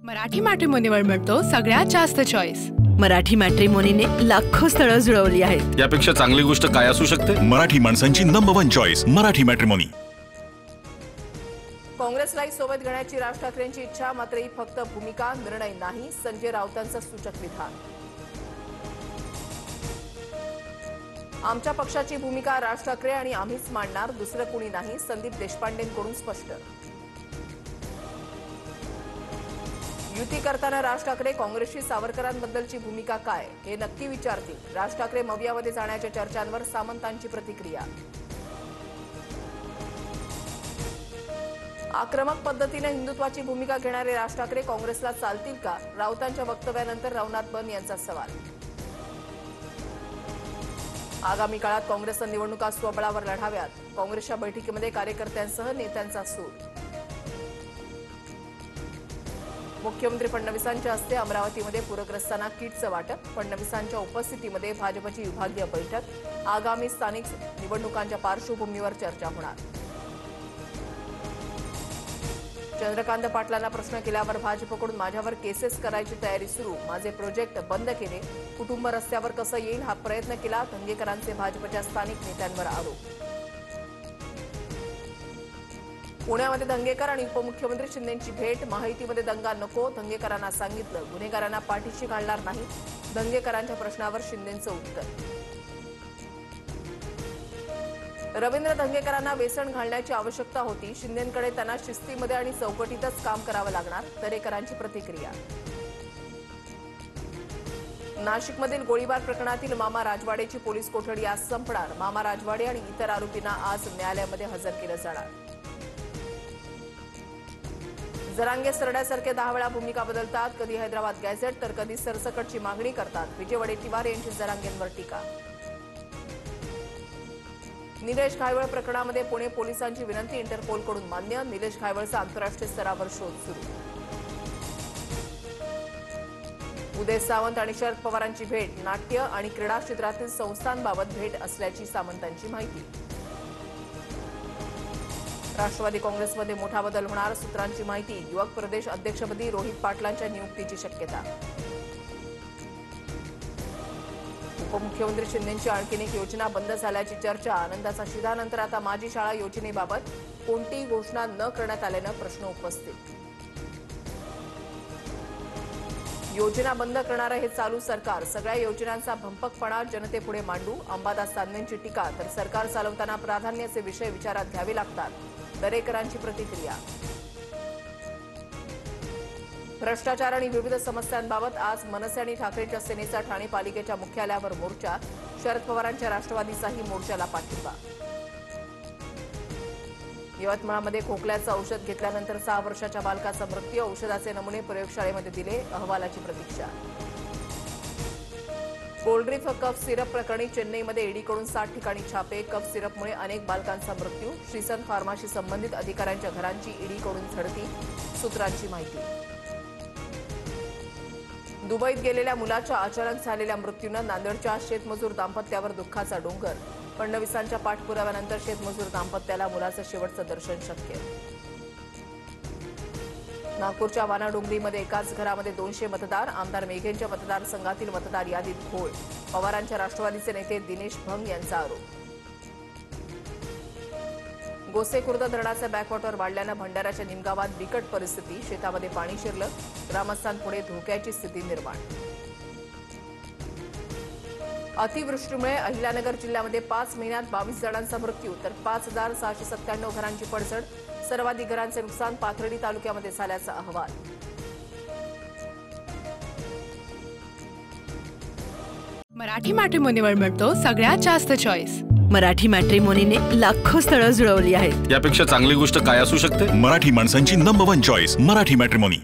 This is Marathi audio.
मराठी मॅट्रिमोनीवर मिळतो सगळ्यात जास्त चॉईस। मराठी मॅट्रिमोनीने लाखो स्थळं जुळवली आहेत। यापेक्षा चांगली गोष्ट काय असू शकते? मराठी माणसांची नंबर 1 चॉईस मराठी मॅट्रिमोनी। काँग्रेसला सोबत घेण्याची राज ठाकरेंची इच्छा, मात्र ही फक्त भूमिका, निर्णय नाही। संजय राऊतांचं सूचक विधान। आमच्या पक्षाची भूमिका राज ठाकरे आणि आम्हीच मांडणार, दुसरं कुणी नाही। संदीप देशपांडेंकडून स्पष्ट। युती करताना राज ठाकरे काँग्रेसची सावरकरांबद्दलची भूमिका काय हे नक्की विचारतील। राज ठाकरे मवियामध्ये जाण्याच्या चर्चांवर सामंतांची प्रतिक्रिया। आक्रमक पद्धतीने हिंदुत्वाची भूमिका घेणारे राज ठाकरे काँग्रेसला चालतील का? राऊतांच्या वक्तव्यानंतर रवनाथ बन यांचा सवाल। आगामी काळात काँग्रेसच्या निवडणुका स्वबळावर लढाव्यात, काँग्रेसच्या बैठकीमध्ये कार्यकर्त्यांसह नेत्यांचा सूर। मुख्यमंत्री फडणवीसांच्या हस्ते अमरावतीमध्ये पूरग्रस्तांना किटचं वाटप, फडणवीसांच्या उपस्थितीमध्ये भाजपची विभागीय बैठक। आगामी स्थानिक निवडणुकांच्या पार्श्वभूमीवर चर्चा होणार। चंद्रकांत पाटलांना प्रश्न केल्यावर भाजपकडून माझ्यावर केसेस करायची तयारी सुरू, माझे प्रोजेक्ट बंद केले, कुटुंब रस्त्यावर कसं येईल हा प्रयत्न केला। धंगेकरांचे भाजपच्या स्थानिक नेत्यांवर आरोप। पुण्यामध्ये धंगेकर आणि उपमुख्यमंत्री शिंदेंची भेट, माहितीमध्ये दंगा नको, धंगेकरांना सांगितलं, गुन्हेगारांना पाठीशी घालणार नाही। धंगेकरांच्या प्रश्नावर शिंदेंचं उत्तर। रवींद्र धंगेकरांना वेसण घालण्याची आवश्यकता होती, शिंदेंकडे त्यांना शिस्तीमध्ये आणि चौकटीतच काम करावं लागणार। दरेकरांची प्रतिक्रिया। नाशिकमधील गोळीबार प्रकरणातील मामा राजवाडेची पोलीस कोठडी आज संपणार, मामा राजवाडे आणि इतर आरोपींना आज न्यायालयामध्ये हजर केलं जाणार। जरांगे सरड्यासारखे 10 वेळा भूमिका बदलतात, कधी हैदराबाद गॅझेट तर कधी सरसकटची मागणी करतात। विजय वडेट्टीवार यांची जरांगेंवर टीका। निलेश घायवळ प्रकरणामध्ये पुणे पोलिसांची विनंती इंटरपोलकडून मान्य, निलेश घायवळचा आंतरराष्ट्रीय स्तरावर शोध सुरू। उदय सामंत आणि शरद पवारांची भेट, नाट्य आणि क्रीडा क्षेत्रातील संस्थांबाबत भेट असल्याची सामंतांची माहिती। राष्ट्रवादी काँग्रेसमध्ये मोठा बदल होणार, सूत्रांची माहिती। युवक प्रदेश अध्यक्षपदी रोहित पाटलांच्या नियुक्तीची शक्यता। उपमुख्यमंत्री शिंदेंची आणखी एक योजना बंद झाल्याची चर्चा, आनंदाचा शिधानंतर आता माझी शाळा योजनेबाबत कोणतीही घोषणा न करण्यात आल्यानं प्रश्न उपस्थित। योजना बंद करणारं हे चालू सरकार, सगळ्या योजनांचा भंपकपणा जनतेपुढे मांडू, अंबादास दानवेंची टीका। तर सरकार चालवताना प्राधान्याचे विषय विचारात घ्यावे लागतात, दरेकरांची प्रतिक्रिया। भ्रष्टाचार आणि विविध समस्यांबाबत आज मनसे आणि ठाकरेंच्या सेनेचा ठाणे पालिकेच्या मुख्यालयावर मोर्चा, शरद पवारांच्या राष्ट्रवादीचाही मोर्चाला पाठिंबा। यवतमाळमध्ये खोकल्याचं औषध घेतल्यानंतर 6 वर्षाच्या बालकाचा मृत्यू, औषधाचे नमुने प्रयोगशाळेमध्ये दिले, अहवालाची प्रतीक्षा। कोल्ड्रिंक कफ सिरप प्रकरणी चेन्नईमध्ये ईडीकडून 60 ठिकाणी छापे, कफ सिरपमुळे अनेक बालकांचा मृत्यू, श्रीसन फार्माशी संबंधित अधिकाऱ्यांच्या घरांची ईडीकडून झडती, सूत्रांची माहिती। दुबईत गेलेल्या मुलाच्या अचानक झालेल्या मृत्यूनं नांदेडच्या शेतमजूर दाम्पत्यावर दुःखाचा डोंगर, फडणवीसांच्या पाठपुराव्यानंतर शेतमजूर दाम्पत्याला मुलाचं शेवटचं दर्शन शक्य। नागपूरच्या वानाडोंगरीमध्ये एकाच घरामध्ये 200 मतदार, आमदार मेघेंच्या मतदारसंघातील मतदार यादीत घोळ, पवारांच्या राष्ट्रवादीचे नेते दिनेश भंग यांचा आरोप। गोसेखुर्द धरणाचा बॅकवॉटर वाढल्यानं भंडाऱ्याच्या निमगावात बिकट परिस्थिती, शेतामध्ये पाणी शिरलं, ग्रामस्थांपुढे धोक्याची स्थिती निर्माण। अतिवृष्टीमुळे अहिल्यानगर जिल्ह्यामध्ये 5 महिन्यात 22 जणांचा मृत्यू, तर 5697 घरांची पडझड, सर्वाधिक घरांचे नुकसान पाथर्डी तालुक्यामध्ये झाल्याचा अहवाल। मराठी मॅट्रिमोनीवर मिळतो सगळ्यात जास्त चॉईस। मराठी मॅट्रिमोनीने लाखो स्थळं जुळवली आहेत। यापेक्षा चांगली गोष्ट काय असू शकते? मराठी माणसांची नंबर 1 चॉईस मराठी मॅट्रिमोनी।